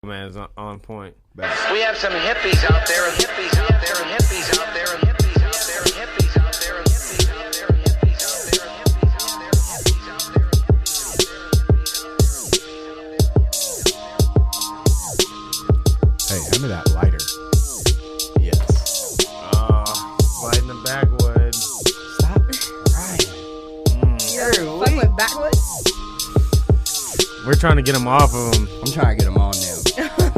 Man, is on point. We have some hippies out there, and hippies out there, and hippies out there, and hippies out there, and hippies out there, and hippies out there, and hippies out there, and hippies out there, and hippies out there, and hippies out there. Hey, hand me that lighter. Yes. Lighting the backwood. Stop crying. You're fucking with backwoods? We're trying to get them off of them. I'm trying to get them on now.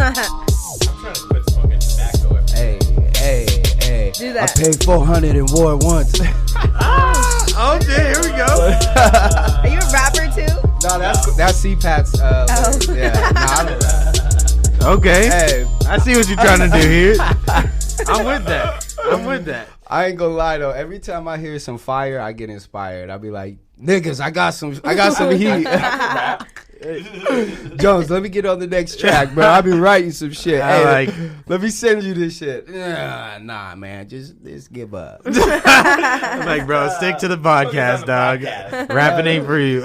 I'm trying to quit smoking tobacco. Hey. Do that. I paid 400 and wore it once. Oh, shit, here we go. Are you a rapper too? No, that's CPAT's. Yeah, I don't rap. Okay. Hey, I see what you're trying to do here. I'm with that. I ain't gonna lie though. Every time I hear some fire, I get inspired. I'll be like, niggas, I got some heat. Jones, let me get on the next track, bro. I'll be writing some shit. Hey, let me send you this shit. Nah, man, just give up. I'm like, bro, stick to the podcast, dog. Rapping ain't for you.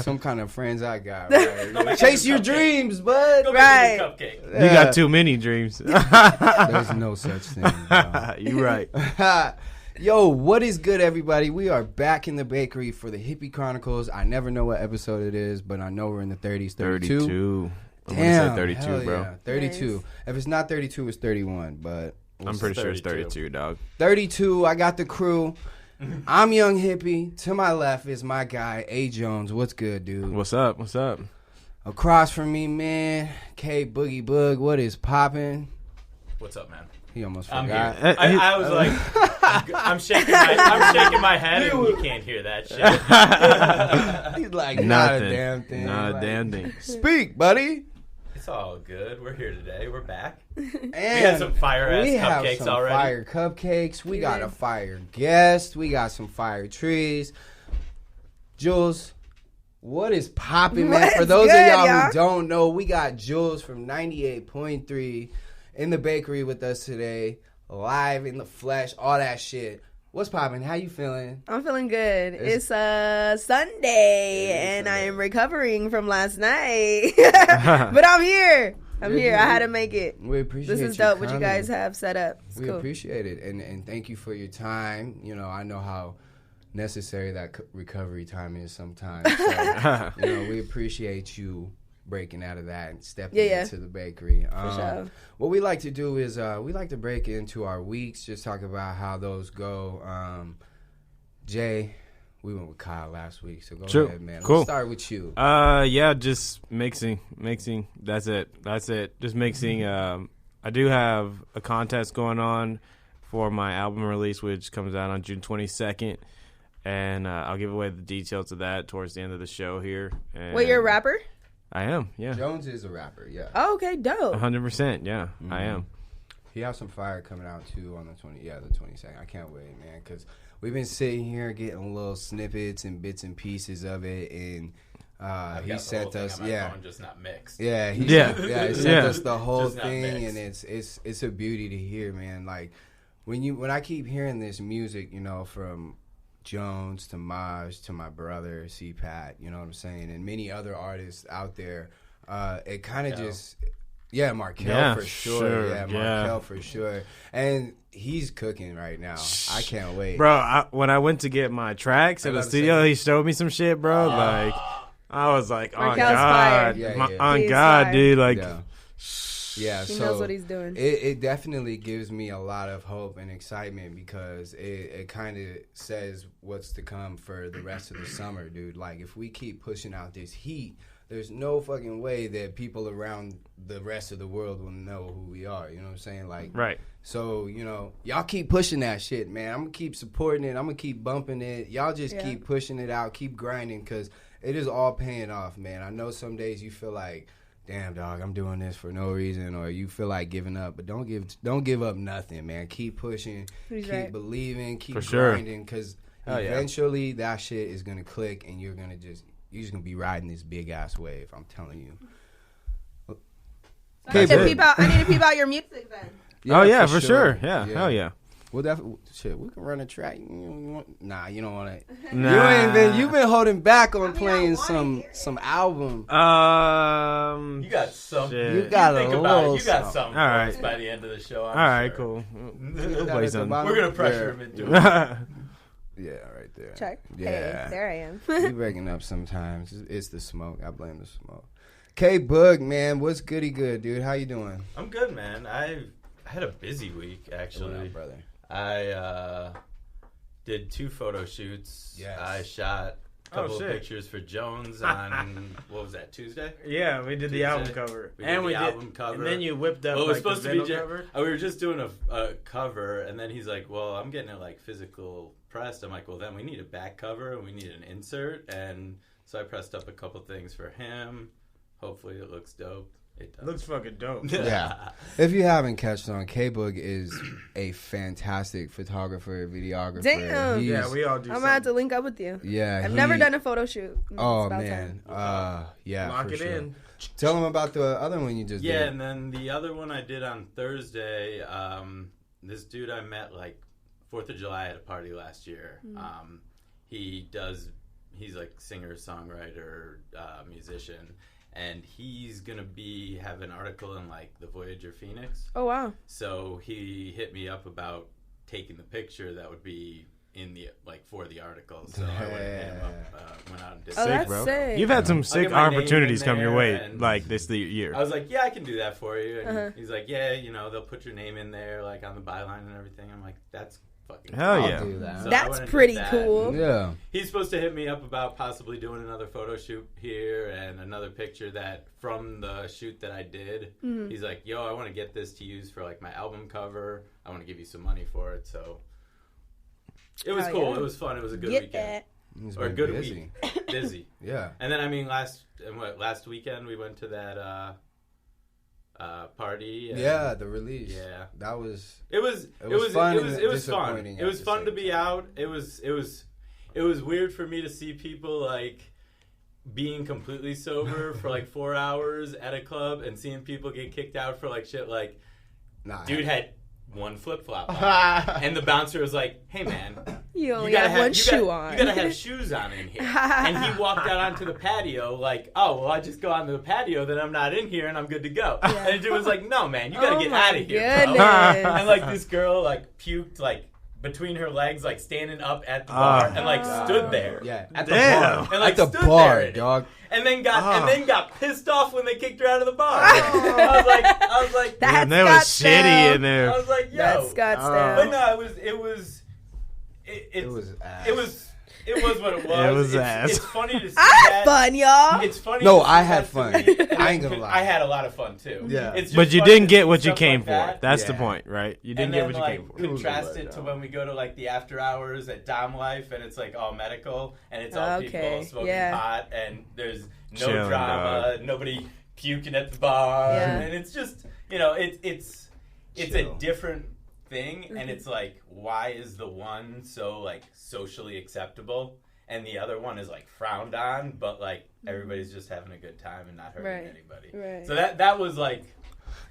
Some kind of friends I got. Right? Chase your dreams, bud. Right. You got too many dreams. There's no such thing. Bro. You right. Yo, what is good, everybody? We are back in the bakery for the Hippy Chronicles. I never know what episode it is, but I know we're in the 30s. 32. I'm Damn, going to say 32, bro. Yeah, 32. Nice. If it's not 32, it's 31, but I'm pretty sure it's 32, dog. 32, I got the crew. I'm Young Hippy. To my left is my guy, A. Jones. What's good, dude? What's up? Across from me, man, K. Boogie Boog. What is popping? What's up, man? He almost I'm forgot. here. I was like, I'm shaking my head, and you can't hear that shit. He's like, Nothing. not a damn thing. Not Like, a damn thing. Speak, buddy. It's all good. We're here today. We're back. And We had some fire-ass we have cupcakes some already. fire cupcakes. We got a fire guest. We got some fire trees. Jules, what is popping, man? What's For those good, of y'all y'all? who don't know, we got Jules from 98.3 in the bakery with us today, live in the flesh, all that shit. What's popping? How you feeling? I'm feeling good. It's Sunday, and I am recovering from last night. But I'm here. I had to make it. We appreciate This is you dope what you coming. guys have set up. It's We cool. appreciate it, and thank you for your time. You know, I know how necessary that recovery time is sometimes. So, we appreciate you breaking out of that and stepping into the bakery. sure. What we like to do is we like to break into our weeks, just talk about how those go. Jay, we went with Kyle last week, so go ahead, man. Cool. Let's start with you. Yeah, just mixing. That's it. Just mixing. I do have a contest going on for my album release, which comes out on June 22nd. And I'll give away the details of that towards the end of the show here. And Wait, you're a rapper? I am, yeah. Jones is a rapper, yeah. Oh, okay, dope. 100%, yeah, I am. He has some fire coming out too on the 22nd. I can't wait, man, because we've been sitting here getting little snippets and bits and pieces of it, and he sent us, phone, just not mixed. he Yeah. sent us the whole Just not thing, mixed. and it's a beauty to hear, man. Like when I keep hearing this music, from Jones to Maj to my brother CPAT, you know what I'm saying, and many other artists out there, it kind of just Markel for sure. Markel for sure, and he's cooking right now. I can't wait, Bro, when I went to get my tracks at the studio, he showed me some shit, bro. Like, I was like, oh, Markel's God. fire. On He's God, fire. dude. Like, yeah, He so knows what he's doing. It definitely gives me a lot of hope and excitement because it kind of says what's to come for the rest of the summer, dude. Like, if we keep pushing out this heat, there's no fucking way that people around the rest of the world will know who we are. You know what I'm saying? Like, right. So, y'all keep pushing that shit, man. I'm going to keep supporting it. I'm going to keep bumping it. Y'all just keep pushing it out, keep grinding, because it is all paying off, man. I know some days you feel like, damn, dog, I'm doing this for no reason, or you feel like giving up, but don't give up nothing, man. Keep pushing, keep believing, keep grinding, because eventually that shit is gonna click, and you're just gonna be riding this big ass wave. I'm telling you. I need to peep out your music then. Yeah, for sure. Yeah, hell yeah. Well, shit, we can run a track. Nah, you don't want to. Nah. You've been holding back on playing I some album. You got some. Shit. You got think a about little it. You got something. something All for right. us by the end of the show. I'm All right, sure. cool. We'll That play at the something. bottom. We're gonna pressure Yeah. him into it. Yeah, right there. Check. Yeah. Hey, there I am. You breaking up sometimes. It's the smoke. I blame the smoke. K Boog, man, what's goody good, dude? How you doing? I'm good, man. I had a busy week What actually. up, brother? I did 2 photo shoots. Yes. I shot a couple of shit. pictures for Jones on what was that, Tuesday? Yeah, we did the Tuesday. album cover. We did the album cover. And then you whipped up Well, it was like, supposed the to be vinyl cover. we were just doing a cover, and then he's like, well, I'm getting it like physical pressed. I'm like, well, then we need a back cover and we need an insert. And so I pressed up a couple things for him. Hopefully it looks dope. It does. Looks fucking dope. Yeah. If you haven't catched on, K Boog is a fantastic photographer, videographer. Damn. He's- Yeah, we all do I'm gonna have to something. link up with you. Yeah, I've he- never done a photo shoot. Oh It's about man, time. yeah. Lock for it sure. in. Tell him about the other one you just Yeah, did. and then the other one I did on Thursday, this dude I met like 4th of July at a party last year. He's like singer, songwriter, musician, and he's gonna have an article in like the Voyager Phoenix. Oh wow. So he hit me up about taking the picture that would be in the for the article. So I went, and hit him up, went out and did Oh, it. that's bro. sick. You've had some I'll sick get my name opportunities in come your there way, and- like this year. I was like, yeah, I can do that for you. And Uh-huh. he's like, yeah, they'll put your name in there, like on the byline and everything. I'm like, that's fucking Hell cool. yeah. I'll do that. So I That's went and pretty did that. cool. Yeah. He's supposed to hit me up about possibly doing another photo shoot here and another picture that from the shoot that I did. Mm-hmm. He's like, yo, I want to get this to use for like my album cover. I want to give you some money for it. So it was Hell cool. yeah. It was fun. It was a good Get weekend. that. He's Or a been good busy. week. Busy. Yeah. And then, I mean, last weekend we went to that party. And Yeah, the release. Yeah. That was It was fun It and was fun. disappointing It at was the fun same to be out. It was weird for me to see people like being completely sober for like 4 hours at a club and seeing people get kicked out for like shit. Like, nah. dude had one flip flop on, and the bouncer was like, "Hey man, You only gotta have one you shoe gotta- on. You gotta have shoes on in here." And he walked out onto the patio like, "Oh, well, I just go onto the patio, then I'm not in here, and I'm good to go." Yeah. And the dude was like, "No, man, you gotta Oh get my out of here, bro." goodness. And like this girl like puked like between her legs, like standing up at the bar, and like stood there. Yeah. At the Damn. bar. And, like, At the stood bar, there. dog. And then got pissed off when they kicked her out of the bar. Oh. I was like, That's And that was Scottsdale. shitty in I there. was like, yo. That's But Scottsdale. no, it was what it was. It was ass. It's funny to see I that. had fun, y'all. It's funny. No, to see I that had to fun. me. And I ain't then gonna lie. I had a lot of fun too. Yeah. It's just But you funny didn't to get see what you stuff came like for. that. That's the Yeah. point, right? You didn't And get then what you like came for. contrast it to when we go to like the after hours at Dom Life and it's like all medical and it's all people Okay, smoking yeah. pot and there's no Chilling, drama, nobody puking at the bar, Yeah. and it's just it's a Chill. different thing, and it's like, why is the one so like socially acceptable and the other one is like frowned on, but like everybody's just having a good time and not hurting Right. anybody. Right. So that was like.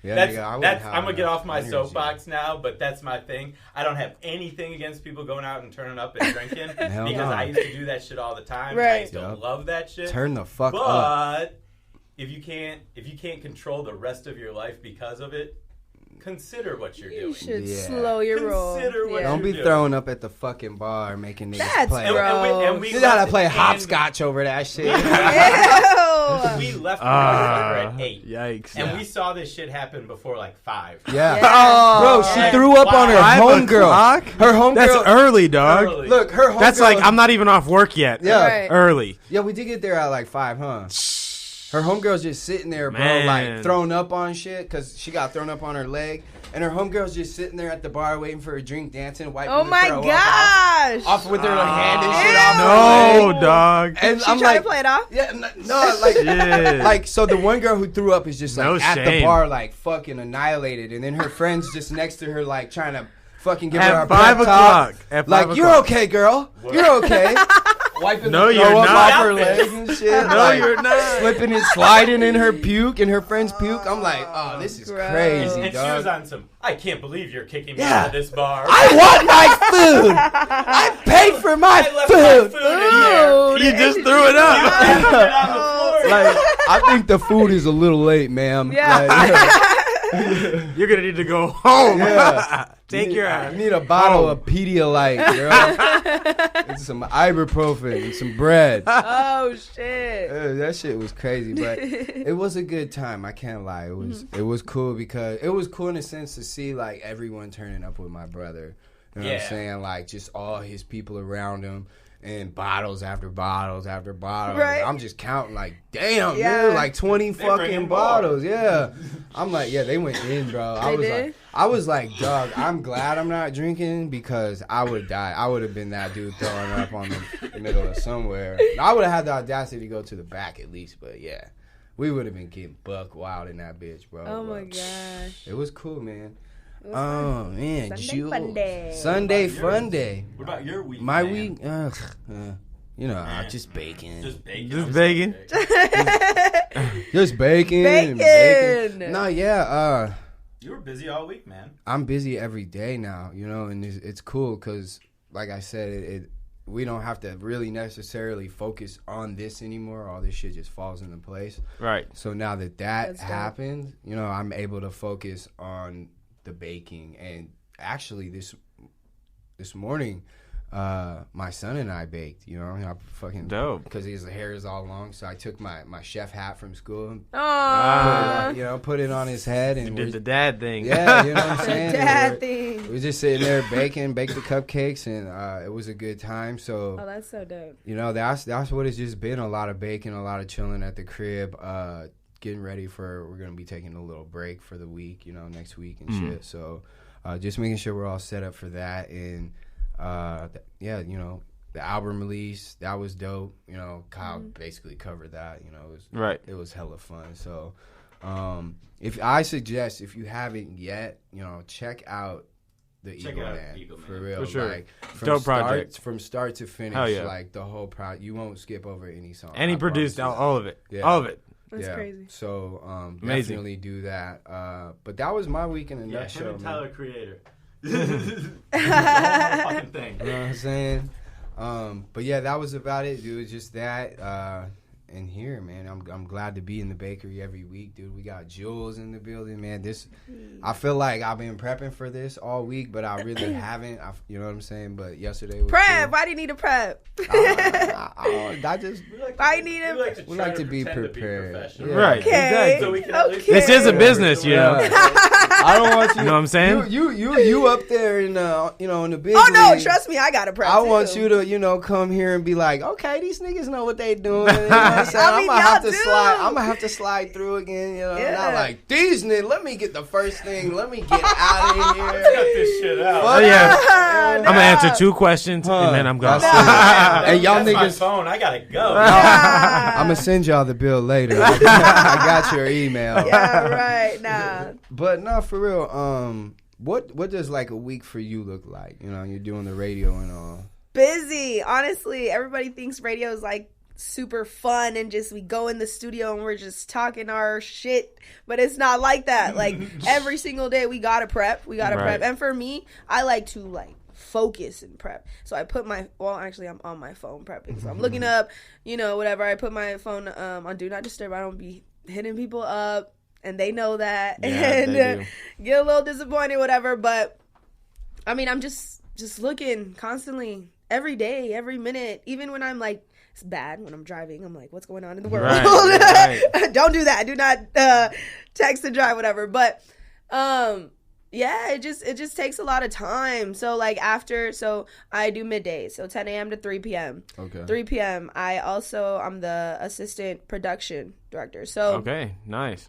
Yeah, That's, nigga, I wouldn't that's have I'm gonna get enough off my energy. soapbox now, but that's my thing. I don't have anything against people going out and turning up and drinking Hell because no. I used to do that shit all the time. Right. I used to Yep. love that shit. Turn the fuck up. But if you can't control the rest of your life because of it, consider what you're You doing. should Yeah. slow your roll. Consider what Yeah. Don't be doing. throwing up at the fucking bar making niggas That's play. gross. And we You gotta left- play and hopscotch over that shit. Ew. We left the motherfucker at 8. Yikes. And we saw this shit happen before like 5. Yeah. Yeah. Bro, she Yeah. threw up on her 5 homegirl. o'clock? Her homegirl. That's early, dog. Early. Look, her homegirl. That's like, I'm not even off work yet. Yeah. Right. Early. Yeah, we did get there at like 5, huh? Her homegirl's just sitting there, bro, Man. like thrown up on shit because she got thrown up on her leg. And her homegirl's just sitting there at the bar waiting for a drink, dancing, wiping Oh the my throw gosh. off with her hand and shit Ew. off her No, leg. dog. And She I'm tried like, to play it off? yeah, no, like, Shit. like, so the one girl who threw up is just like No at the shame. bar, like fucking annihilated, and then her friends just next to her, like trying to fucking give her At a 5 pep talk. o'clock. At 5 Like, o'clock. you're okay, girl. You're okay. Wiping No, the you're throw up not. off her legs and shit. No, like, you're not. Slipping and sliding in her puke and her friend's puke. I'm like, oh, this is Gross. crazy, And she dog. was on some, I can't believe you're kicking me Yeah. out of this bar. I want my food. I paid for my I left food. my food in here. You just threw it up. Left it on the floor. Like, I think the food is a little late, ma'am. Yeah. Like, You're gonna need to go home. Yeah. Take your ass. You need a bottle of Pedialyte, girl. And some ibuprofen and some bread. Oh shit. That shit was crazy, but it was a good time. I can't lie. It was cool because it was cool in a sense to see like everyone turning up with my brother. You know what I'm Yeah. saying? Like just all his people around him. And bottles after bottles after bottles. Right. I'm just counting like, damn, Yeah. dude, like 20 bringing fucking more. bottles. Yeah. I'm like, yeah, they went in, bro. I was like, dog, I'm glad I'm not drinking because I would have died. I would have been that dude throwing up on the middle of somewhere. I would have had the audacity to go to the back at least, but yeah. We would have been getting buck wild in that bitch, bro. Oh my But gosh. it was cool, man. It was Oh, man. Sunday Jules. fun day. Sunday What about fun yours? day. What about your week? My man? week, you know, just baking. Just bacon. Just I was bacon. okay. Just bacon. Bacon. No, yeah. You were busy all week, man. I'm busy every day now, you know, and it's cool because, like I said, we don't have to really necessarily focus on this anymore. All this shit just falls into place. Right. So now that That's dope. happened, you know, I'm able to focus on the baking. And actually, this morning, my son and I baked. You know, I fucking Dope. because his hair is all long. So I took my chef hat from school, Aww. put it on his head, and You we're- did the dad thing. yeah, you know what I'm saying. Dad And thing. we were just sitting there baked the cupcakes, and it was a good time. So Oh, that's so dope. you know, that's what it's just been, a lot of baking, a lot of chilling at the crib, getting ready we're going to be taking a little break for the week, you know, next week and shit. So just making sure we're all set up for that. And, yeah, you know, the album release, that was dope. You know, Kyle basically covered that, you know, it was hella fun. So if you haven't yet, you know, check out the Eagle Man, Eagle Man. for real. For sure. Like, Dope project. from start to finish, Hell yeah. like the whole project, you won't skip over any song. And he I produced promise you all of it. Yeah. All of it. That's crazy. So Amazing. definitely do that. But that was my week in a Yeah, him nutshell, and man. Tyler Creator. Fucking thing. You know what I'm saying? But yeah, that was about it, dude. Just that. And here, man, I'm glad to be in the bakery every week, dude. We got Julezz in the building, man. I feel like I've been prepping for this all week, but I really haven't. You know what I'm saying? But yesterday was Prep. cool. Why do you need to prep? I just Why you need to? we like to be prepared. professional. Yeah. Right. Okay. Exactly. So we can at least- Okay. This is a business, you know. I don't want you. You know what I'm saying? You up there in in the big Oh no, league. trust me, I got to prep. I want too. you to, come here and be like, okay, these niggas know what they doing. You know what I'm saying? I mean, I'm y'all do. gonna have to slide through again. You know, Yeah. not like these niggas. Let me get the first thing. Let me get out of Cut here. this shit out. Fuck yeah. that. I'm gonna answer 2 questions and then I'm gone. That's it. Hey, y'all That's my niggas. phone. I gotta go. I'm gonna send y'all the bill later. I got your email. Yeah, right. Nah. But no, for real. What does like a week for you look like? You know, you're doing the radio and all. Busy. Honestly, everybody thinks radio is like super fun and just we go in the studio and we're just talking our shit, but it's not like that. Like every single day we gotta prep. Right. And for me, I like to like focus and prep. So I put actually I'm on my phone prepping. So I'm looking up, whatever. I put my phone on do not disturb. I don't be hitting people up, and they know that. Yeah, and they do. get a little disappointed, whatever. But I mean, I'm just looking constantly, every day, every minute, even when I'm like, it's bad when I'm driving. I'm like, what's going on in the world? Right. Don't do that. Do not text and drive, whatever. But yeah, it just takes a lot of time. So like so I do midday, so 10 a.m. to 3 p.m. Okay. 3 p.m. I'm the assistant production director. So Okay, nice.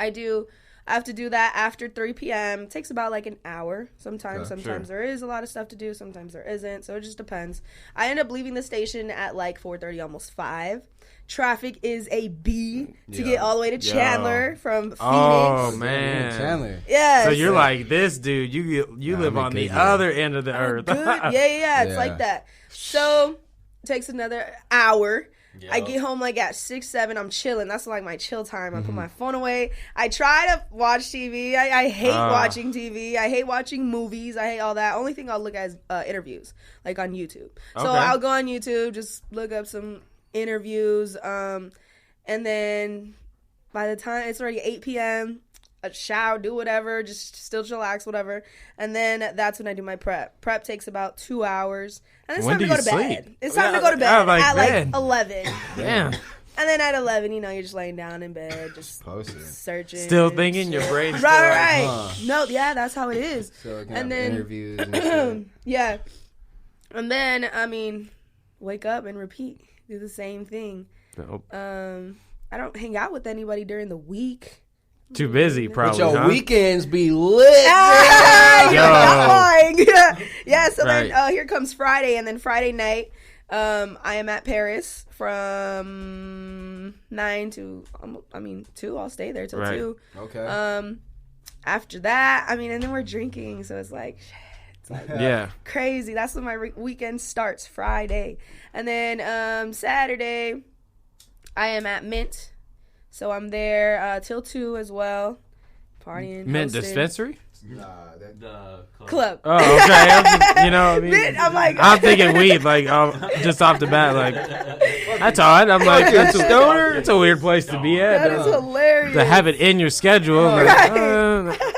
I have to do that after 3 p.m. It takes about like an hour. Sometimes there is a lot of stuff to do. Sometimes there isn't. So it just depends. I end up leaving the station at like 4:30, almost 5. Traffic is a B to get all the way to Chandler from Phoenix. Oh man, Chandler. Yes. So you're like this dude. You live I'm on the good, other end of the earth. Good. Yeah. It's Yeah. like that. So it takes another hour. Yep. I get home like at 6, 7. I'm chilling. That's like my chill time. I put my phone away. I try to watch TV. I hate watching TV. I hate watching movies. I hate all that. Only thing I'll look at is interviews, like on YouTube. So I'll go on YouTube, just look up some interviews, and then by the time it's already 8 p.m., a shower, do whatever, just still chillax, whatever. And then that's when I do my prep. Prep takes about 2 hours. And it's When time to do go to you bed. sleep? It's time to go to bed at like 11. Damn. And then at 11, you're just laying down in bed, just Posting. searching. Still thinking, your brain's still Right. like, No, yeah, that's how it is. So I can And have then- interviews and shit. Yeah. And then, wake up and repeat. Do the same thing. Nope. I don't hang out with anybody during the week. Too busy, But probably, your huh? weekends be lit. You're Yo. not lying. Yeah, so Right. then here comes Friday, and then Friday night, I am at Paris from 9 to 2. I'll stay there till Right. 2. Okay. After that, and then we're drinking, so it's like, it's like Yeah. crazy. That's when my weekend starts, Friday. And then Saturday, I am at Mint. So I'm there till 2 as well. Partying. Mint hosting. dispensary? Nah, that, The Club. Oh, okay. Mint, I'm like, I'm thinking weed, like, just off the bat, like, that's odd. I'm like, that's a weird place to be at. that is hilarious. To have it in your schedule. I'm like,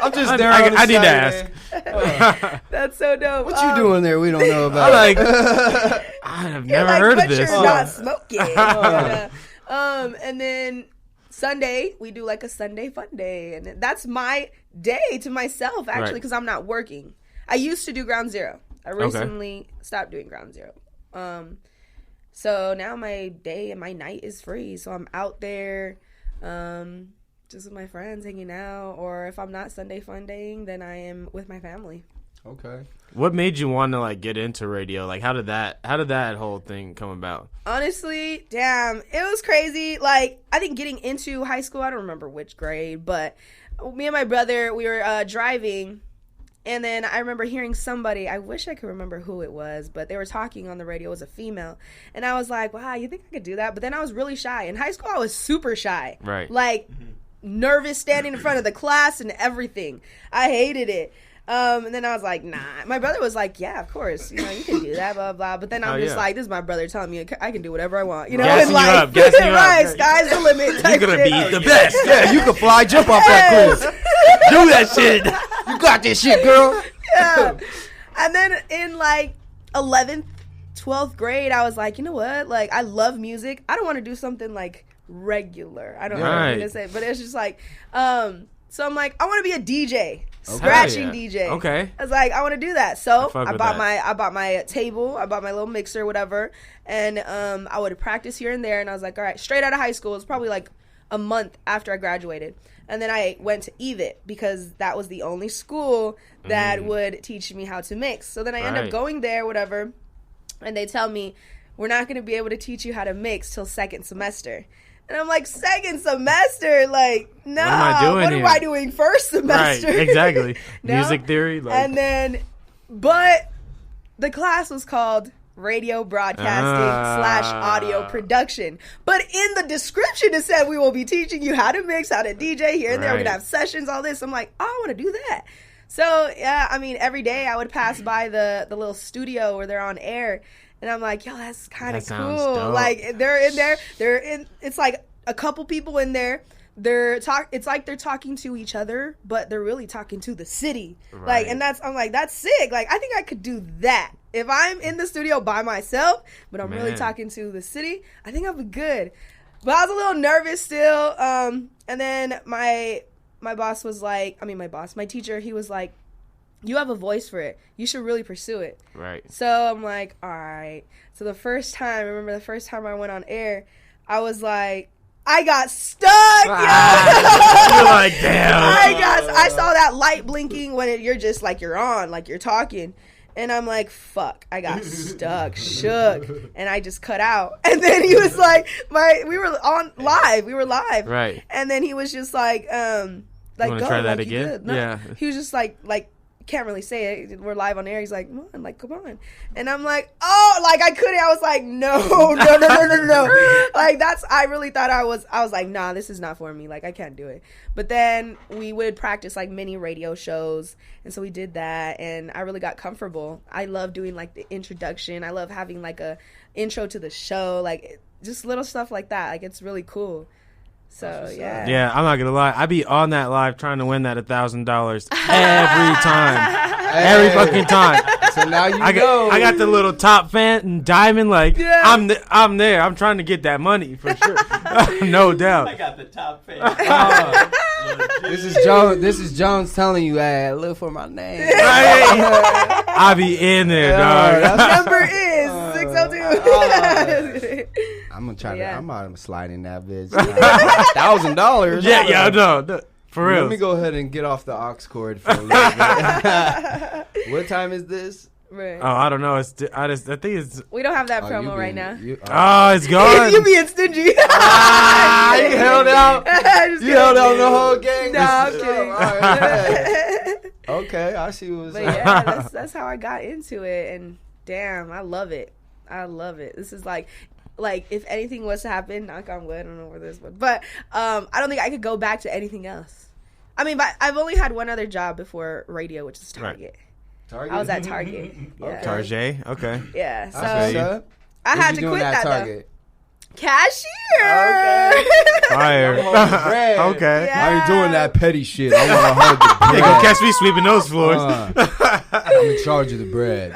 I'm just there. on a I need to Saturday. ask. That's so dope. What you doing there? We don't know I'm about. like, I have You're never like, heard but of this. You're not smoking. Yeah. And then Sunday, we do like a Sunday fun day. And that's my day to myself, actually, Right. because I'm not working. I used to do Ground Zero. I recently stopped doing Ground Zero. So now my day and my night is free. So I'm out there just with my friends hanging out. Or if I'm not Sunday fun daying, then I am with my family. Okay. What made you want to, like, get into radio? Like, how did that whole thing come about? Honestly, damn, it was crazy. Like, I think getting into high school, I don't remember which grade, but me and my brother, we were driving, and then I remember hearing somebody, I wish I could remember who it was, but they were talking on the radio. It was a female, and I was like, wow, you think I could do that? But then I was really shy. In high school, I was super shy. Right. Like, nervous standing in front of the class and everything. I hated it. And then I was like, nah. My brother was like, yeah, of course. You can do that, blah, blah. But then I'm just like, this is my brother telling me I can do whatever I want. Gassing you like, up, gassing you up. right, sky's the limit. You're going to be the best. Yeah, you can fly, jump off that cliff. Do that shit. You got this shit, girl. Yeah. And then in like 11th, 12th grade, I was like, you know what? Like, I love music. I don't want to do something like regular. I don't know what I'm going to say. But it's just like, so I'm like, I want to be a DJ. Scratching DJ. Okay. I was like, I want to do that. So I bought my table, I bought my little mixer, whatever, and I would practice here and there. And I was like, all right, straight out of high school. It was probably like a month after I graduated, and then I went to EVIT because that was the only school that would teach me how to mix. So then I end up going there, whatever, and they tell me we're not going to be able to teach you how to mix till second semester. And I'm like, second semester? Like, no. What am I doing What here? am I doing first semester? Right, exactly. No? Music theory. Like, And then, but the class was called radio broadcasting / audio production. But in the description, it said we will be teaching you how to mix, how to DJ here and there. We're going to have sessions, all this. I'm like, oh, I want to do that. So, yeah, every day I would pass by the little studio where they're on air. And I'm like, yo, that's kind of cool. Dope. Like, they're in there. It's like a couple people in there. It's like they're talking to each other, but they're really talking to the city. Right. Like, and I'm like, that's sick. Like, I think I could do that. If I'm in the studio by myself, but I'm really talking to the city, I think I'll be good. But I was a little nervous still. And then my boss was like, my teacher, he was like, you have a voice for it. You should really pursue it. Right. So I'm like, all right. So the first time I went on air, I was like, I got stuck. You're like, damn. I saw that light blinking when you're just like, you're on, like you're talking. And I'm like, fuck, I got stuck, shook. And I just cut out. And then he was like, we were live. Right. And then he was just like, wanna go, try that like, you again? good. No. Yeah. He was just like, can't really say it. We're live on air. He's like, come on. And I'm like, oh, like I couldn't. I was like, no. Like I really thought I was like, nah, this is not for me. Like I can't do it. But then we would practice like mini radio shows. And so we did that. And I really got comfortable. I love doing like the introduction. I love having like a intro to the show. Like just little stuff like that. Like it's really cool. So yeah. Yeah, I'm not gonna lie. I be on that live trying to win that $1,000 every time, every fucking time. So now you know. I got the little top fan and diamond. Like I'm there. I'm trying to get that money for sure. No doubt. I got the top fan. This is Jones. This is Jones telling you, "Hey, look for my name." Right. I be in there, dog. Number is 602. I'm gonna try to. I'm gonna slide in that bitch. $1,000. Yeah, no, for real. Let me go ahead and get off the aux cord for a little bit. What time is this? Right. Oh, I don't know. I think it's. We don't have that promo right now. It's gone. You being stingy. You held out. You held out the whole game. No, I'm kidding. Right. Okay, I see what's But yeah, that's how I got into it, and damn, I love it. This is like if anything was to happen, knock on wood, I don't know where this would, but I don't think I could go back to anything else. I mean, but I've only had one other job before radio, which is Target. Target? I was at Target. Yeah. Target, okay. Yeah, so I had to quit that Target? though. Cashier. Okay. Fire. Okay. Yeah. I ain't doing that petty shit. I want to hold the bread. They gonna catch me sweeping those floors. I'm in charge of the bread.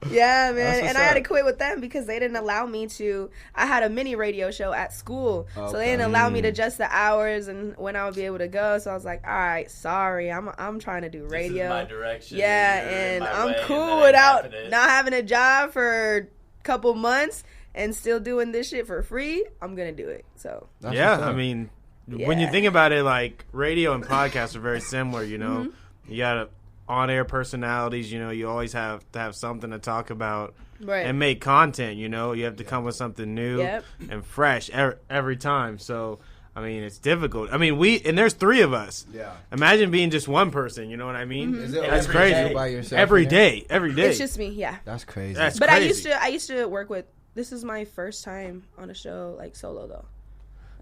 Yeah, man. And I had to quit with them because they didn't allow me to. I had a mini radio show at school. Okay. So they didn't allow me to adjust the hours and when I would be able to go. So I was like, all right, sorry. I'm trying to do radio. This is my direction. Yeah, and I'm cool without not having a job for a couple months and still doing this shit for free. I'm going to do it. So yeah, I mean, when you think about it, like radio and podcasts are very similar, you know. Mm-hmm. You got on-air personalities, you know, you always have to have something to talk about and make content, you know. You have to come with something new and fresh every time. So, I mean, it's difficult. I mean, there's three of us. Yeah. Imagine being just one person, you know what I mean? Mm-hmm. That's crazy. By yourself every day. It's just me, yeah. That's crazy. That's but crazy. I used to work with, this is my first time on a show, like, solo, though.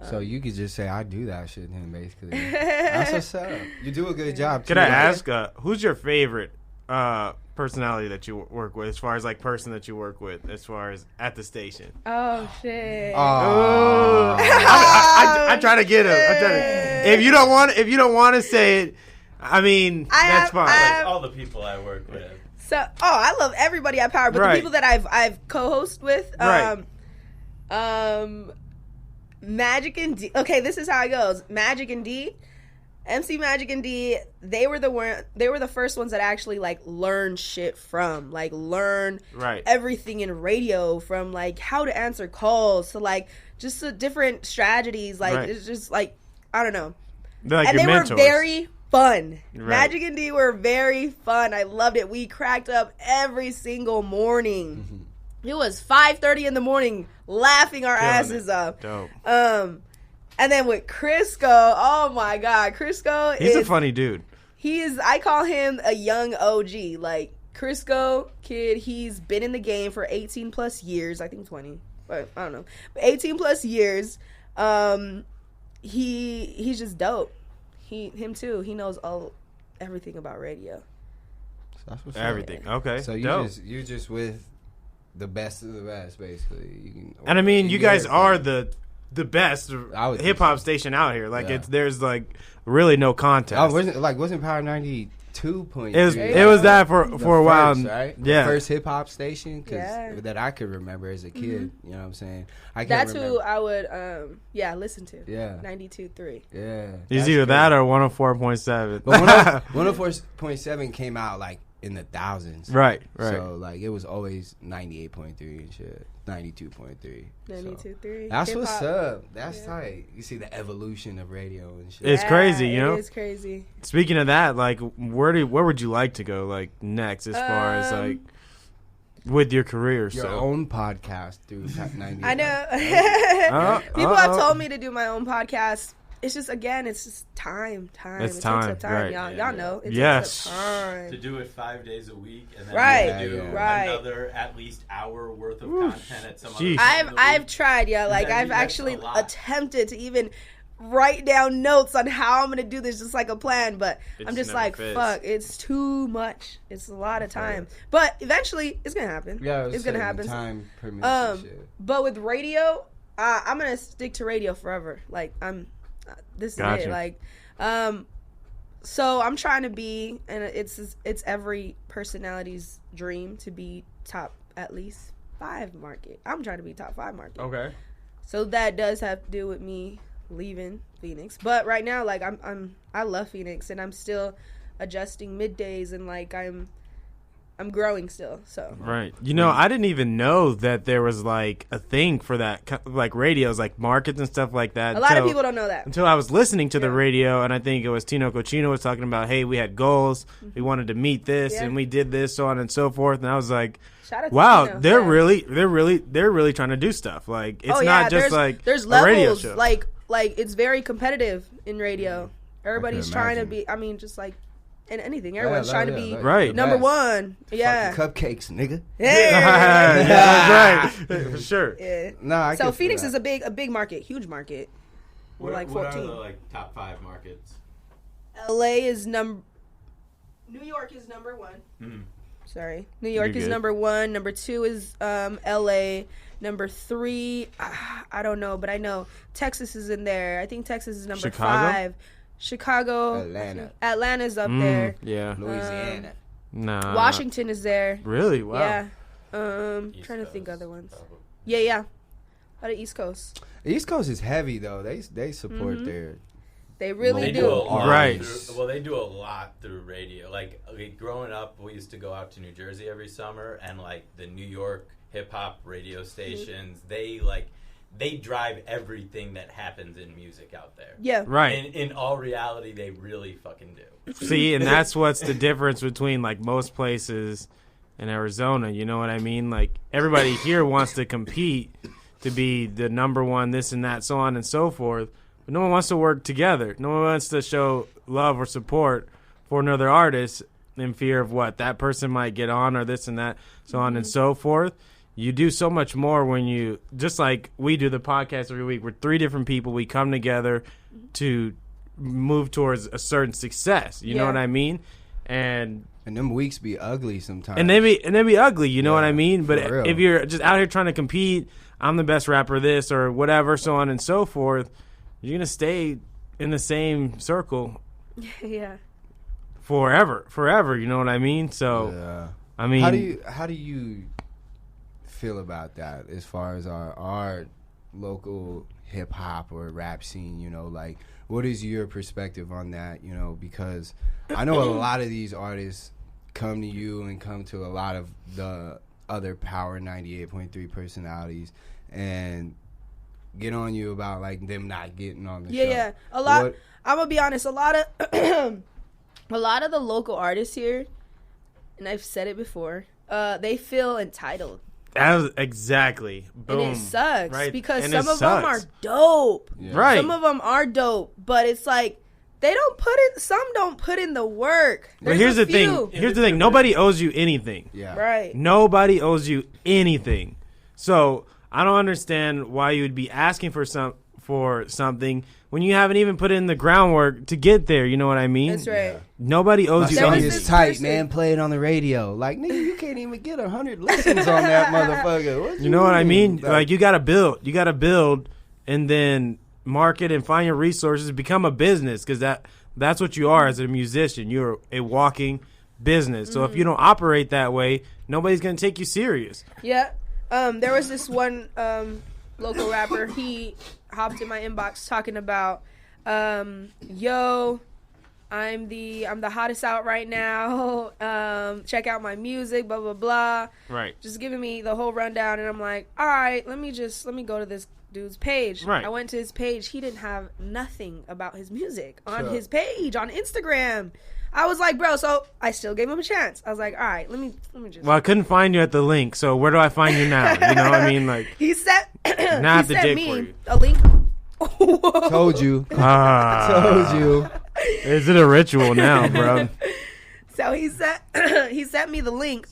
So you could just say, I do that shit then, basically. That's what's up. You do a good job, too. Could I ask, who's your favorite personality that you work with, as far as, like, person that you work with, as far as at the station? Oh, shit. Oh. I try to get him. If you don't want to say it, I mean, that's fine. Like all the people I work with. So, I love everybody at Power, but the people that I've co-hosted with, Magic and D. Okay, this is how it goes. Magic and D, MC Magic and D. They were the first ones that actually like learn shit from, like learn everything in radio, from like how to answer calls to like just the different strategies. Like it's just like I don't know. Like and they mentors. Were very fun. Right. Magic and D were very fun. I loved it. We cracked up every single morning. Mm-hmm. It was 5:30 in the morning, laughing our asses off. Dope. And then with Crisco, oh my God, Crisco he's a funny dude. He is. I call him a young OG. Like Crisco kid, he's been in the game for 18 plus years. I think 20, but I don't know. But 18 plus years. He's just dope. Him too. He knows everything about radio. That's what's everything. Okay. So you're just with the best of the best, basically. And I mean, you guys are the best hip hop station out here. Like there's like really no contest. Oh, wasn't Power 92.3? It was that for a while, right? Yeah, the first hip hop station that I could remember as a kid. Mm-hmm. You know what I'm saying? That's who I would listen to. Yeah, 92.3. Yeah, it's either that or 104.7. But 104.7 came out like in the thousands. Right. So like it was always 98.3 and shit. 92.3. 92.3. That's hip-hop. What's up. That's tight. You see the evolution of radio and shit. It's crazy, you know? It is crazy. Speaking of that, like where would you like to go like next as far as like with your career? Your own podcast through 90. I know. People have told me to do my own podcast it's just again, it's just time. It's it time, takes up time, right. y'all. Yeah. Y'all know. It Yes. takes up time. To do it 5 days a week, and then Right, you have to do right. another at least hour worth of content at some other Sheesh. time of the I've week. tried, yeah. Like Yeah, I've that's actually a lot. attempted to even write down notes on how I'm gonna do this, just like a plan. But It I'm just just never like, fits. fuck, it's too much. It's a lot of time. But eventually, it's gonna happen. Yeah, it's gonna happen. Time permits and shit. But with radio, I'm gonna stick to radio forever. Like this is Gotcha. it. Like, so I'm trying to be, and it's every personality's dream to be top at least 5 market. I'm trying to be top 5 market. Okay. So that does have to do with me leaving Phoenix. But right now, like I love Phoenix, and I'm still adjusting middays, and like I'm growing still. So Right. You know, I didn't even know that there was like a thing for that, like radios, like markets and stuff like that. a lot of people don't know that. Until I was listening to the Yeah. radio, and I think it was Tino Cochino was talking about, hey, we had goals, we wanted to meet this, Yeah. and we did this, so on and so forth. And I was like, Shout out to wow, Tino. they're Yeah. really trying to do stuff. Like it's Oh, not yeah, just like there's a levels. radio show. Like it's very competitive in radio. Everybody's trying to imagine. be. I mean, just like in anything, everyone's trying to be Right. number best. one. Yeah. Fucking cupcakes, nigga. yeah, that's right, for sure. Yeah. Nah, I So can feel Phoenix that. is a big market, huge market. We're like What 14. are the like top 5 markets? LA is New York is number 1. Mhm. Sorry. New York You're is good. number 1. Number 2 is LA. Number 3, I don't know, but I know Texas is in there. I think Texas is number Chicago? 5. Chicago. Atlanta. Atlanta's up there. Yeah. Louisiana. Nah. Washington is there. Really? Wow. Yeah. East Trying to think Coast, other ones. probably. Yeah. Out of East Coast. The East Coast is heavy though. They support their. They really They do. do a lot. Right. Well, they do a lot through radio. Like growing up, we used to go out to New Jersey every summer, and like the New York hip hop radio stations, they drive everything that happens in music out there. Yeah. Right. In all reality, they really fucking do. See, and that's what's the difference between like most places in Arizona. You know what I mean? Like everybody here wants to compete to be the number one, this and that, so on and so forth. But no one wants to work together. No one wants to show love or support for another artist in fear of what that person might get on or this and that, so on and so forth. You do so much more when you, just like we do the podcast every week. We're 3 different people. We come together to move towards a certain success. You know Yeah. what I mean? And them weeks be ugly sometimes. they be ugly. You know what I mean? But for real. if you're just out here trying to compete, I'm the best rapper, this or whatever, so on and so forth, you're gonna stay in the same circle Yeah. forever. You know what I mean? So Yeah. I mean, How do you feel about that as far as our local hip hop or rap scene? You know, like what is your perspective on that? You know, because I know a lot of these artists come to you and come to a lot of the other Power 98.3 personalities and get on you about like them not getting on the show. Yeah. A lot. What- I'm gonna be honest. A lot of the local artists here, and I've said it before. They feel entitled, that was exactly boom. and it sucks Right. because And some it of them are sucks. dope. Yeah. Right. Some of them are dope, but it's like they don't put in. Some don't put in the work. But There's here's a the thing. few. Here's the thing. Nobody owes you anything. Yeah. Right. Nobody owes you anything. So I don't understand why you would be asking for something when you haven't even put in the groundwork to get there. You know what I mean? That's right. Nobody My owes you There song was anything. is this tight, person- man. Play it on the radio. Like, nigga, you can't even get 100 listens on that motherfucker. What You know what I mean? Like, Like you gotta build. You gotta build and then market and find your resources. Become a business because that's what you are as a musician. You're a walking business. So if you don't operate that way, nobody's gonna take you serious. Yeah. There was this one local rapper. He hopped in my inbox talking about, yo, I'm the hottest out right now. Check out my music, blah blah blah. Right. Just giving me the whole rundown, and I'm like, all right, let me go to this dude's page. Right. I went to his page. He didn't have nothing about his music on Sure. his page on Instagram. I was like, bro, so I still gave him a chance. I was like, all right, let me just. Well, I couldn't find you at the link, so where do I find you now? You know what I mean? Like, He sent Not he the sent dick me for you. a link. Told you. Ah. Told you. Is it a ritual now, bro? So he sent me the link,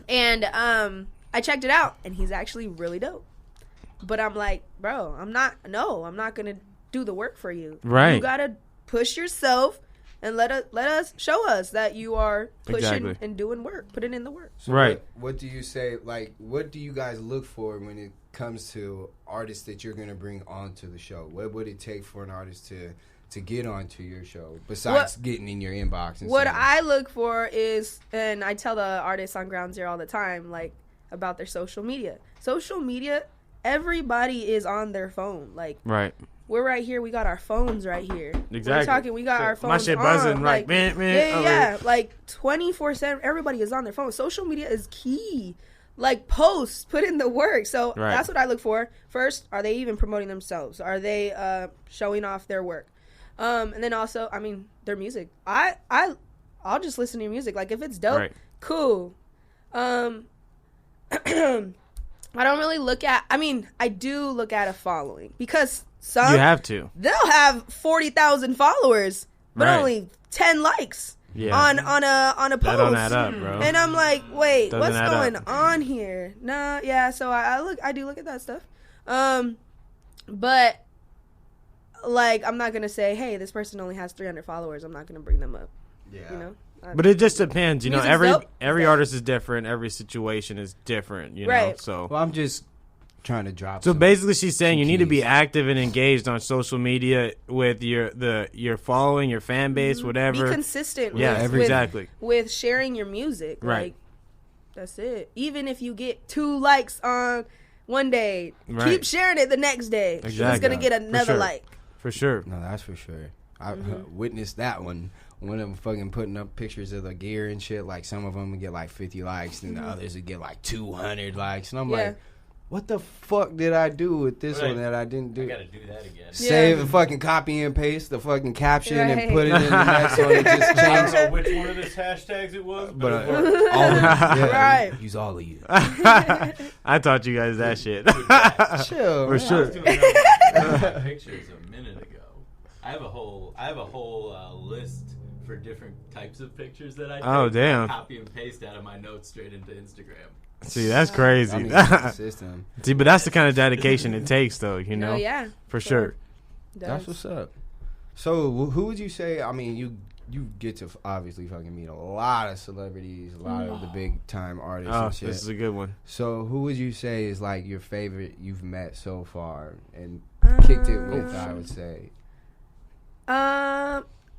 and I checked it out, and he's actually really dope. But I'm like, bro, I'm not gonna do the work for you. Right. You gotta push yourself and let us show us that you are pushing Exactly. and doing work, putting in the work. So Right. What do you say? Like, what do you guys look for when it comes to artists that you're gonna bring onto the show? What would it take for an artist to get onto your show besides getting in your inbox? And What saying, I look for is, and I tell the artists on Ground Zero all the time, like, about their social media. Social media, everybody is on their phone. Like, Right. we're right here. We got our phones right here. Exactly. We're talking. We got our phones My shit on. buzzing like, man. Yeah. Like 24/7. Everybody is on their phone. Social media is key. Like, post, put in the work. So Right. that's what I look for. First, are they even promoting themselves? Are they showing off their work? And then also, I mean, their music. I'll just listen to your music. Like, if it's dope, Right. cool. I don't really look at. I mean, I do look at a following because some You have to. they'll have 40,000 followers, but Right. only 10 likes Yeah. on a post. That don't add up, bro. And I'm like, wait, Doesn't what's add going up. on here? Nah, yeah. So I do look at that stuff. But like, I'm not gonna say, hey, this person only has 300 followers. I'm not gonna bring them up. Yeah. You know. But it just depends, you know. Music's Every dope. every artist is different. Every situation is different, you know. Right. So Well, I'm just trying to drop. So some- basically, she's saying you need to be keys. active and engaged on social media with your following, your fan base, whatever. Be consistent. Yeah, with, exactly. With sharing your music. Right. Like, that's it. Even if you get 2 likes on one day, Right. keep sharing it the next day. It's Exactly. gonna get another sure. like. For sure. No, that's for sure. I Mm-hmm. witnessed that one. One of them fucking putting up pictures of the gear and shit. Like, some of them would get like 50 likes, and the others would get like 200 likes. And I'm Mm-hmm. Yeah. like, what the fuck did I do with this Right. one that I didn't do? I gotta do that again. Save and fucking copy and paste the fucking caption Right. and put it in the next one and just I don't change. know which one of those hashtags it was, but But it worked. all of you, yeah, Right. use all of you. I taught you guys that shit. Chill, For man. sure. I was doing that pictures a minute ago. I have a whole list for different types of pictures that I take. Oh, damn. Copy and paste out of my notes straight into Instagram. See, that's I crazy. need a system. See, but that's the kind of dedication it takes, though. You know, No, yeah. for sure. That's what's up. So, who would you say? I mean, you get to obviously fucking meet a lot of celebrities, a lot of the big time artists Oh, and shit. this is a good one. So, who would you say is like your favorite you've met so far and kicked it with? I would say,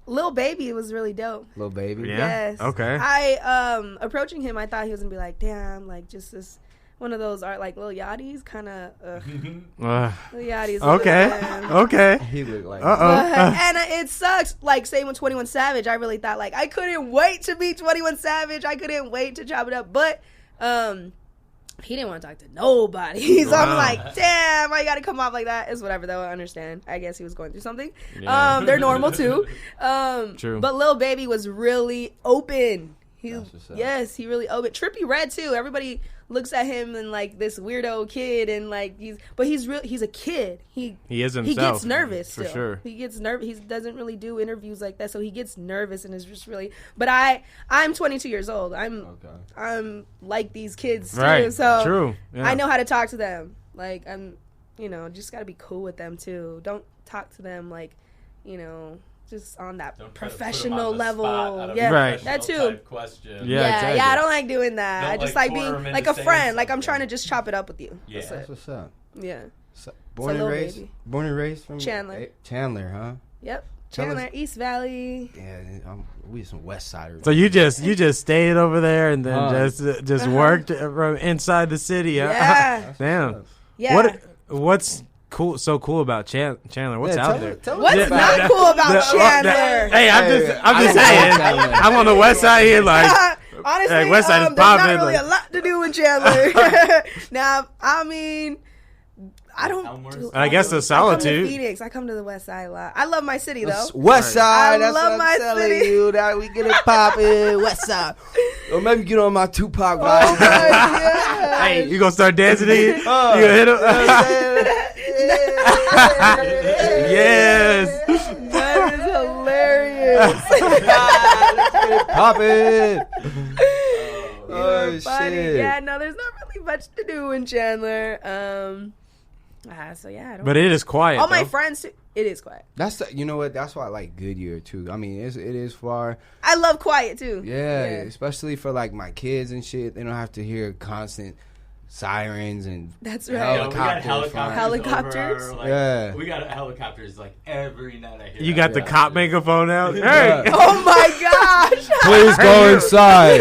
Lil Baby was really dope. Lil Baby. Yeah. Yes. Okay. I approaching him, I thought he was gonna be like, damn, like just this one of those art like Lil Yachty's kind of. Lil Yachty's. Okay. Okay. He looked like. And it sucks. Like, same with 21 Savage. I really thought, like, I couldn't wait to meet 21 Savage. I couldn't wait to chop it up. But he didn't want to talk to nobody. So I'm like, damn, I got to come off like that. It's whatever, though. I understand. I guess he was going through something. Yeah. They're normal, too. True. But Lil Baby was really open. That's what's up. Yes, he really open. Trippie Redd, too. Everybody looks at him and like this weirdo kid and like he's a kid. He is himself. He gets nervous For still. sure. He gets nervous. He doesn't really do interviews like that, so he gets nervous and is just really. But I'm 22 years old. I'm like these kids too. Right. So True. Yeah. I know how to talk to them. Like I'm, just gotta be cool with them too. Don't talk to them like, just on that Don't try to put 'em professional on the level. spot out of Yeah, Right. that professional too. type Question. Yeah. Yeah, exactly. I don't like doing that. Don't, I just like, like corner being 'em like into a friend. saying Like I'm something. trying to just chop it up with you. Yeah. That's That's it. what's up. Yeah. So, So Lil Baby. born and raised from Chandler. Chandler, huh? Yep. Tell us- Chandler, East Valley. Yeah, we some West Siders. So you just stayed over there and then Huh. just worked from inside the city. Huh? Yeah. Damn. Yeah. What's cool about Chandler? What's Yeah, out tell there? us- tell us What's about not it. cool about Chandler? Hey, I'm Hey, just I saying. don't know Chandler. I'm on the west side here, like Honestly, Like, West Side is there's popping, not really like- a lot to do in Chandler. Now, I mean, I don't. Elmhurst. Do, I guess the I come to solitude. Phoenix. I come to the West Side a lot. I love my city though. West Side, I that's love what my I'm telling city. you. That we get it poppin', West Side. Or maybe get on my Tupac Oh vibe. my God. Hey, you gonna start dancing? You gonna hit him? Yes. That is hilarious. Pop it. You're Oh, funny. shit. Yeah, no, there's not really much to do in Chandler. So yeah, I don't. But it is quiet. all my though. friends too. It is quiet. You know what? That's why I like Goodyear too. I mean, it is far. I love quiet too. Yeah, especially for like my kids and shit. They don't have to hear constant sirens and That's right. We got Helicopters Helicopters? Over our, like, Yeah. We got helicopters like every night. I hear You that. got the cop megaphone out. Hey. Oh my gosh. Please go inside.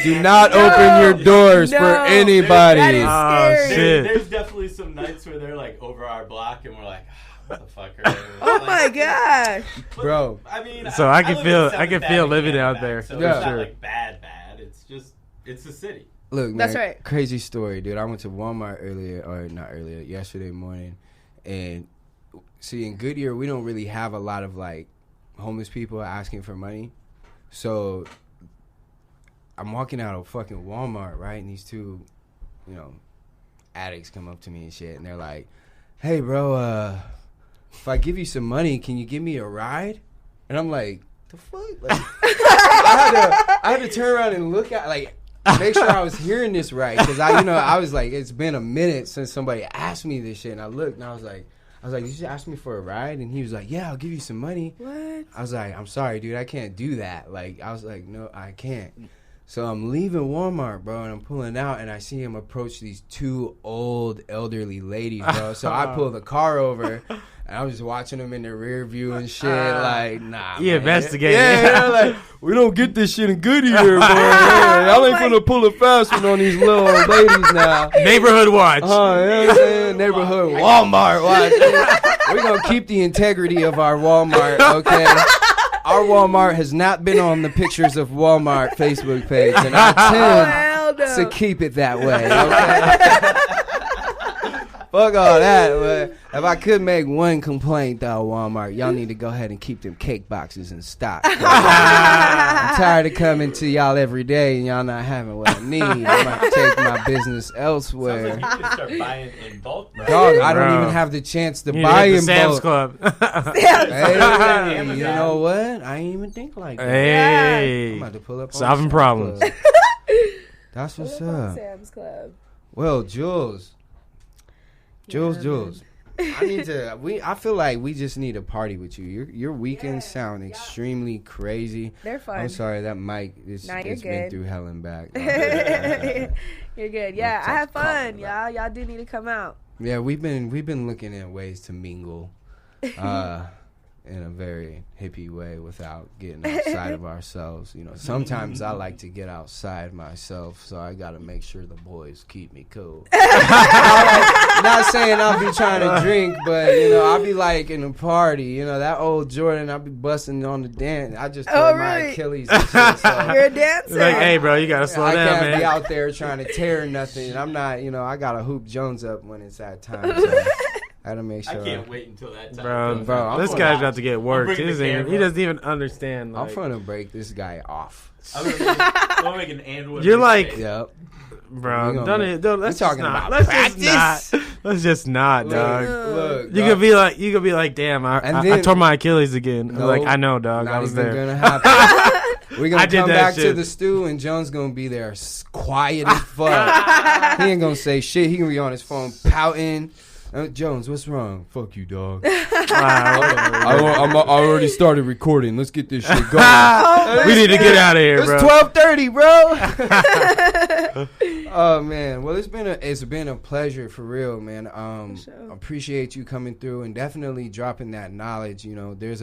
Do not open your doors for No. anybody. That is Oh, scary. shit. There's definitely some nights where they're like over our block and we're like, motherfucker. Oh my gosh. Bro. I mean, So I can live feel- in I can Seventh feel Avenue, living out Canada, there, So for it's sure. not like bad. It's just, it's the city. Look, man, That's right. crazy story, dude. I went to Walmart yesterday morning, and see, in Goodyear, we don't really have a lot of like homeless people asking for money. So I'm walking out of fucking Walmart, right, and these two, addicts come up to me and shit, and they're like, "Hey, bro, if I give you some money, can you give me a ride?" And I'm like, "The fuck?" Like, I had to turn around and look at make sure I was hearing this right, because I was like, it's been a minute since somebody asked me this shit, and I looked and I was like, "Did you ask me for a ride?" And he was like, "Yeah, I'll give you some money." What? I was like, "I'm sorry, dude, I can't do that." Like, I was like, "No, I can't." So I'm leaving Walmart, bro, and I'm pulling out, and I see him approach these two old elderly ladies, bro. So I pull the car over, and I was just watching them in the rear view and shit, like, nah, You man. investigate. Yeah, like, we don't get this shit in Goodyear, bro. Y'all ain't gonna pull a fast one on these little old ladies now. Neighborhood watch. You know what I'm saying? Neighborhood Walmart watch. We're gonna keep the integrity of our Walmart, okay? Our Walmart has not been on the Pictures of Walmart Facebook page, and I Hell tend no. to keep it that way, okay? Fuck all that, but if I could make one complaint, though, Walmart, y'all need to go ahead and keep them cake boxes in stock. I'm tired of coming to y'all every day and y'all not having what I need. I might take my business elsewhere. Sounds like you can start buying in bulk, bro. Dog, I don't Bro. even have the chance to You buy hit the in Sam's bulk. Club. Hey, you know what? I ain't even think like that. I'm Hey. about to pull up on Solving Sam's problems. Club. That's what's up. Sam's Club. Well, Jules. I need to. I feel like we just need a party with you. Your weekends sound extremely crazy. They're fun. I'm sorry, that mic it's Nah, you're been good. through hell and back. You're good. Yeah, I have fun, y'all. Y'all do need to come out. Yeah, we've been looking at ways to mingle, in a very hippie way without getting outside of ourselves. Sometimes I like to get outside myself, so I got to make sure the boys keep me cool. Not saying I'll be trying to drink, but I'll be like in a party. That old Jordan, I'll be busting on the dance. I just tore my really? Achilles and shit, so You're a dancer. Like, hey, bro, you gotta slow I down, can't be man. out there trying to tear nothing. I'm not, I gotta hoop Jones up when it's that time. So I gotta make I sure. can't wait until that time. Bro, Bro, I'm this going guy's out. about to get worked. He bringing the doesn't, even, he camera. doesn't even understand. I'm Like, trying to break this guy off. I'm gonna make an and one. You're like- mistake. Yep. bro, We gonna don't make- it, don't, let's we talking just not. about Let's practice. just not. Let's just not, dog. Look, You could be like, damn, And I then- tore my Achilles again. No, Like, I know, dog. not I was even there. gonna happen. We're I gonna did come that back to shit. the stew, and Jones gonna be there, quiet as fuck. He ain't gonna say shit. He gonna be on his phone pouting. Jones, what's wrong? Fuck you, dog. I already started recording. Let's get this shit going. We need to get out of here, It's bro. 12:30, bro. Oh man, well it's been a pleasure for real, man. sure. Appreciate you coming through and definitely dropping that knowledge. I know there's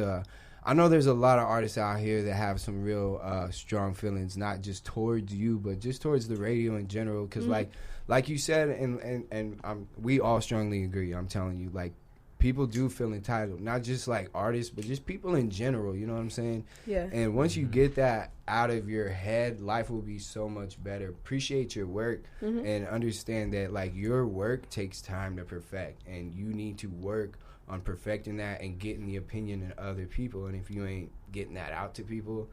a lot of artists out here that have some real strong feelings, not just towards you, but just towards the radio in general. Because like you said, and we all strongly agree. I'm telling you, like, people do feel entitled, not just like artists, but just people in general. You know what I'm saying? Yeah. And once you get that out of your head, life will be so much better. Appreciate your work and understand that like your work takes time to perfect, and you need to work on perfecting that and getting the opinion of other people. And if you ain't getting that out to people,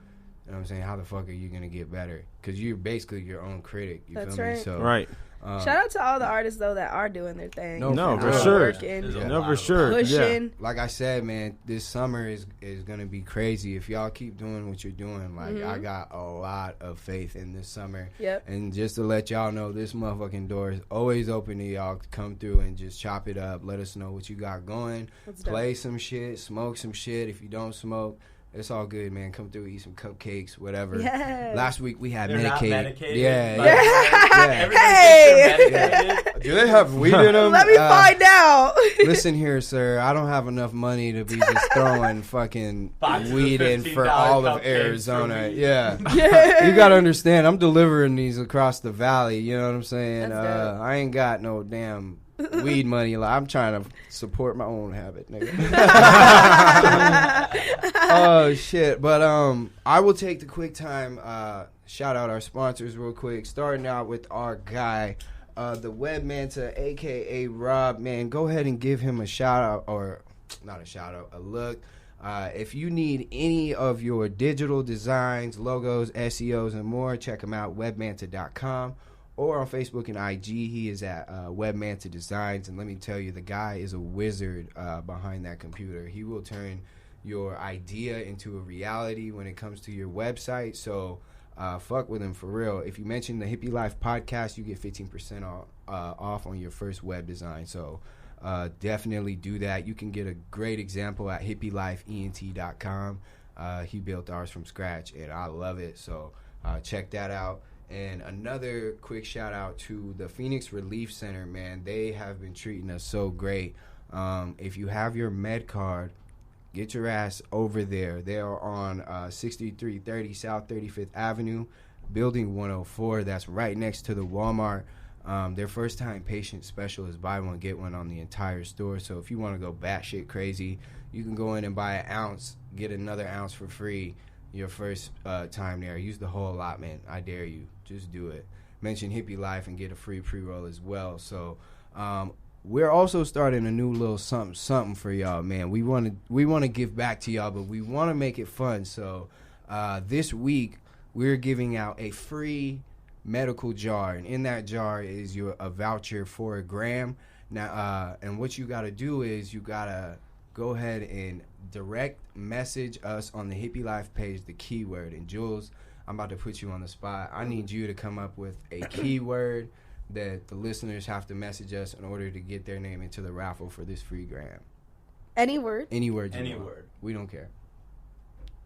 You know what I'm saying? How the fuck are you going to get better? Because you're basically your own critic. You That's feel right. me? So, Right. Shout out to all the artists though that are doing their thing. No, for real. sure. Working, There's a No, lot for of sure. pushing. Yeah. Like I said, man, this summer is going to be crazy. If y'all keep doing what you're doing, like, I got a lot of faith in this summer. Yep. And just to let y'all know, this motherfucking door is always open to y'all to come through and just chop it up. Let us know what you got going. That's Play some shit, smoke some shit. If you don't smoke, it's all good, man. Come through, eat some cupcakes, whatever. Yes. Last week we had They're not medicated. medicated. Yeah, Like, yeah. Everybody Hey! thinks they're medicated. Do they have weed in them? Let me find out. Listen here, sir. I don't have enough money to be just throwing fucking Boxes of weed in for $15 all of cupcakes Arizona. for weed. Yeah. You gotta understand, I'm delivering these across the valley. You know what I'm saying? That's dope. I ain't got no damn weed money. Like, I'm trying to support my own habit, nigga. Oh shit! But I will take the quick time. Shout out our sponsors real quick. Starting out with our guy, the Webmanta, aka Rob. Man, go ahead and give him a shout out, or not a shout out, a look. If you need any of your digital designs, logos, SEOs, and more, check him out, webmanta.com. Or on Facebook and IG, he is at Webmanta Designs. And let me tell you, the guy is a wizard behind that computer. He will turn your idea into a reality when it comes to your website. So fuck with him for real. If you mention the Hippie Life podcast, you get 15% off on your first web design. So definitely do that. You can get a great example at hippielifeent.com. He built ours from scratch, and I love it. So check that out. And another quick shout out to the Phoenix Relief Center, man. They have been treating us so great. If you have your med card, get your ass over there. They are on 6330 South 35th Avenue, Building 104. That's right next to the Walmart. Their first time patient special is buy one, get one on the entire store. So if you want to go batshit crazy, you can go in and buy an ounce, get another ounce for free your first time there. Use the whole allotment. I dare you. Just do it. Mention Hippie Life and get a free pre-roll as well. So we're also starting a new little something for y'all, man. We want to give back to y'all, but we want to make it fun. So this week we're giving out a free medical jar, and in that jar is a voucher for a gram. Now, and what you got to do is you got to go ahead and direct message us on the Hippie Life page the keyword. And Julezz, I'm about to put you on the spot. I need you to come up with a keyword that the listeners have to message us in order to get their name into the raffle for this free gram. Any word? Any word you Any want. word. We don't care.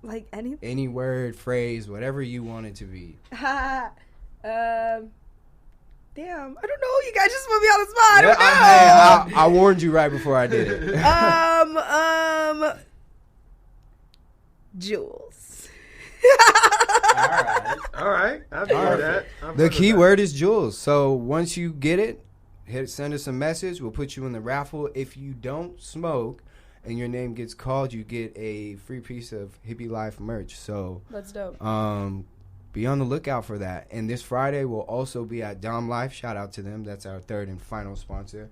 Like any? Any word, phrase, whatever you want it to be. Damn, I don't know. You guys just put me on the spot. Yeah, I don't know. I warned you right before I did it. Julezz. All right. I'll do that. The keyword is Julezz. So once you get it, send us a message. We'll put you in the raffle. If you don't smoke and your name gets called, you get a free piece of Hippie Life merch. So That's dope. be on the lookout for that. And this Friday we'll also be at Dom Life. Shout out to them. That's our third and final sponsor.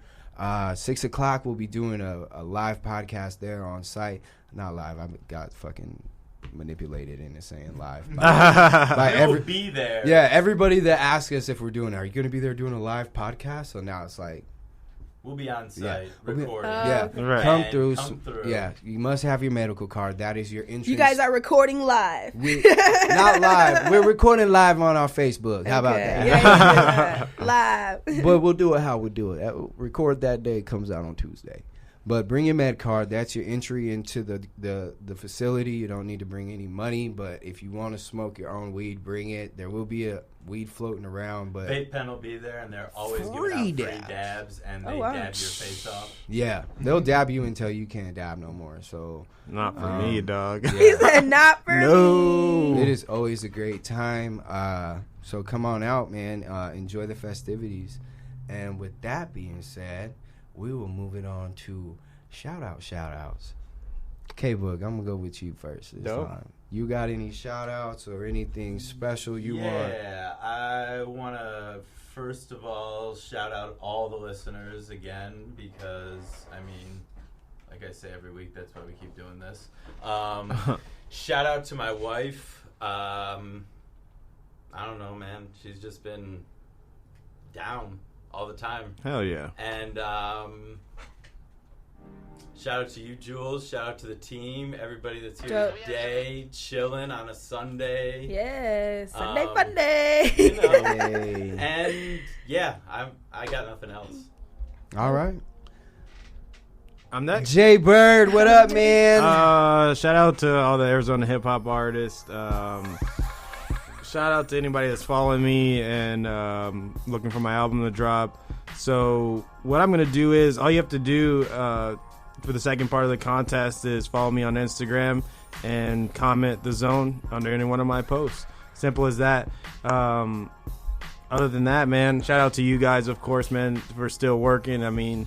6 o'clock we'll be doing a live podcast there on site. Not live. I got fucking manipulated into saying live. We'll be there. Yeah, everybody that asks us if we're doing it, are you going to be there doing a live podcast? So now it's like, We'll be on site We'll be- recording. yeah, Right. come And through. come through. Yeah, you must have your medical card. That is your entrance. You guys are recording live. Not live. We're recording live on our Facebook. How about that? Yeah, live. But we'll do it how we do it. Record that day. It comes out on Tuesday. But bring your med card. That's your entry into the facility. You don't need to bring any money. But if you want to smoke your own weed, bring it. There will be a weed floating around. But Vape pen will be there, and they're always Free giving out free dabs. dabs, and Oh, they wow. dab your face off. yeah, they'll dab you until you can't dab no more. So Not for me, dog. He said not for me. it is always a great time. So come on out, man. Enjoy the festivities. And with that being said, we will move it on to shout outs. K-Book, I'm gonna go with you first this Dope. time. You got any shout outs or anything special you want? Yeah, I want to first of all shout out all the listeners again because, I mean, like I say every week, that's why we keep doing this. Shout out to my wife. I don't know, man. She's just been down all the time. Hell yeah. And shout out to you, Julezz. Shout out to the team. Everybody that's here today, chilling on a Sunday. Yes, Sunday fun day. You know, and yeah, I got nothing else. All right. I'm next. Jay Bird, what up, man? Shout out to all the Arizona hip hop artists. Shout out to anybody that's following me and looking for my album to drop. So what I'm gonna do is, all you have to do for the second part of the contest is follow me on Instagram and comment The Zone under any one of my posts. Simple as that. Other than that, man, shout out to you guys, of course, man, for still working. I mean,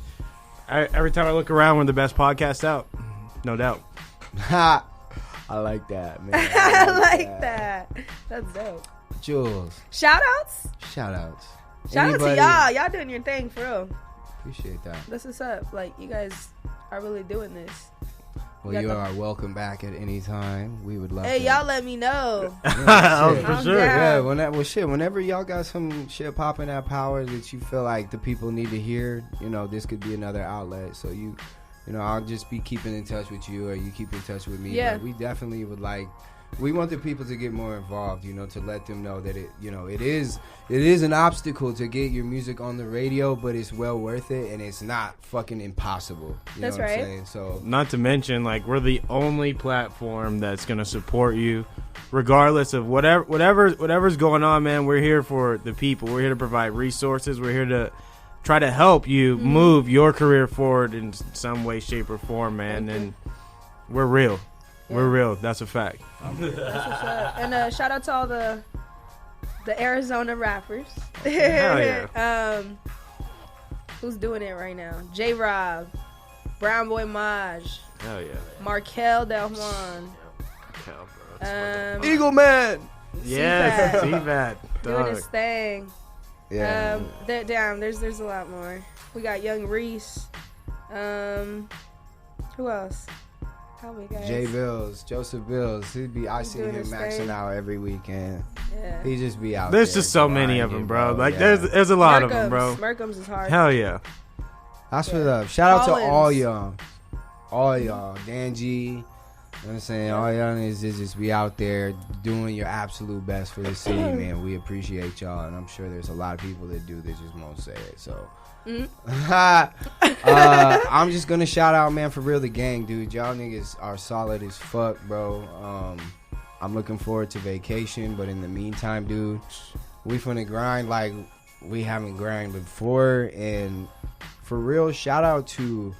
every time I look around, we're the best podcast out, no doubt. Ha! I like that, man. I like that. That's dope. Julezz. Shout outs? Shout outs. Shout out to y'all. Y'all doing your thing, for real. Appreciate that. This is up. Like, you guys are really doing this. Well, you are welcome back at any time. We would love Hey, to. y'all let me know. Yeah, For sure. Yeah, whenever y'all got some shit popping at Power that you feel like the people need to hear, this could be another outlet. So I'll just be keeping in touch with you, or you keep in touch with me. Yeah. But we definitely would we want the people to get more involved, to let them know that it is an obstacle to get your music on the radio, but it's well worth it, and it's not fucking impossible. That's know what right. I'm saying? So, Not to mention, we're the only platform that's gonna support you, regardless of whatever's going on, man. We're here for the people. We're here to provide resources. We're here to try to help you move your career forward in some way, shape, or form, man. And we're real. Yeah. We're real. That's a fact. That's what's up. And shout out to all the Arizona rappers. Hell yeah. Who's doing it right now? J-Rob, Brown Boy Maj, Hell yeah. Markel Del Juan, Hell, bro. Eagle Man. Yes, see that. doing Dog. his thing. Yeah. There's a lot more. We got Young Reese. Who else? Help me, guys. Jay Bills, Joseph Bills. I see doing him his maxing thing. out every weekend. Yeah. He just be out There's there just so many of grinding, them, bro. Yeah. There's a lot of them, bro. Smirkums is hard. Hell yeah. That's what's up. Shout out to Collins. all y'all. All y'all. Dan G. You know what I'm saying? All y'all is just be out there doing your absolute best for the city, man. We appreciate y'all, and I'm sure there's a lot of people that do that just won't say it. So I'm just gonna shout out, man, for real the gang, dude. Y'all niggas are solid as fuck, bro. I'm looking forward to vacation, but in the meantime, dude, we finna grind like we haven't grinded before. And for real, shout out to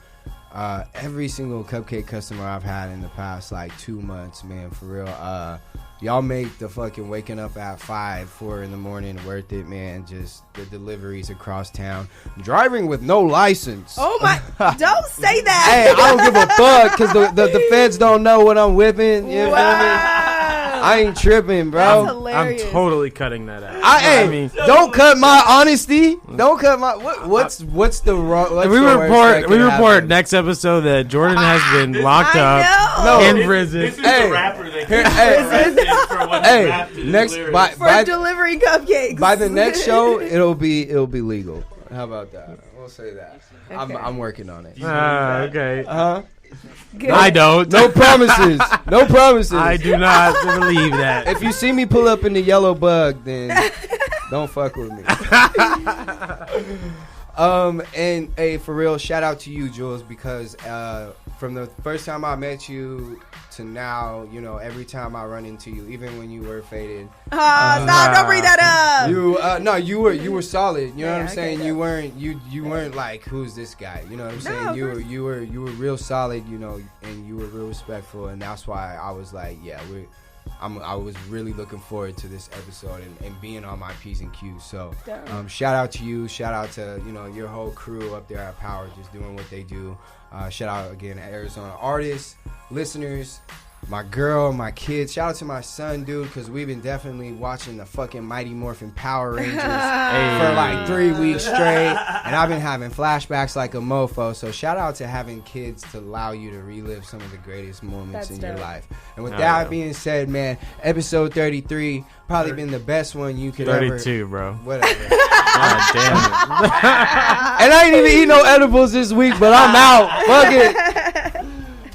every single cupcake customer I've had in the past 2 months, man. For real, y'all make the fucking waking up at 4 in the morning worth it, man. Just the deliveries across town, driving with no license. Oh my! Don't say that. Hey, I don't give a fuck because the feds don't know what I'm whipping. You feel me? I ain't tripping, bro. That's hilarious. I'm totally cutting that out. I mean, don't cut my honesty. Don't cut my what's the wrong? We report next episode that Jordan has been locked up in prison. This is Hey. the rapper that gets arrested for what he rapped in next his lyrics. For delivering cupcakes. by the next show, it'll be legal. How about that? We'll say that. Okay. I'm working on it. Okay. Good. I don't. No promises. No promises. I do not believe that. If you see me pull up in the yellow bug, then don't fuck with me. And hey, for real, shout out to you, Julezz, because from the first time I met you to now, every time I run into you, even when you were faded, Stop! Don't bring that up. you were solid. You know what I'm saying? okay. You weren't like, who's this guy? You know what I'm saying? No, You were real solid, and you were real respectful, and that's why I was like, yeah, I was really looking forward to this episode and being on my P's and Q's. So shout out to you. Shout out to your whole crew up there at Power, just doing what they do. Shout out again to Arizona artists, listeners, my girl, my kids. Shout out to my son, dude, because we've been definitely watching the fucking Mighty Morphin Power Rangers for 3 weeks straight. And I've been having flashbacks like a mofo. So shout out to having kids to allow you to relive some of the greatest moments in your life. And with that being said, man, episode 33 probably been the best one you could 32, ever. bro. Whatever. God damn it. And I ain't even eat no edibles this week, but I'm out. Fuck it.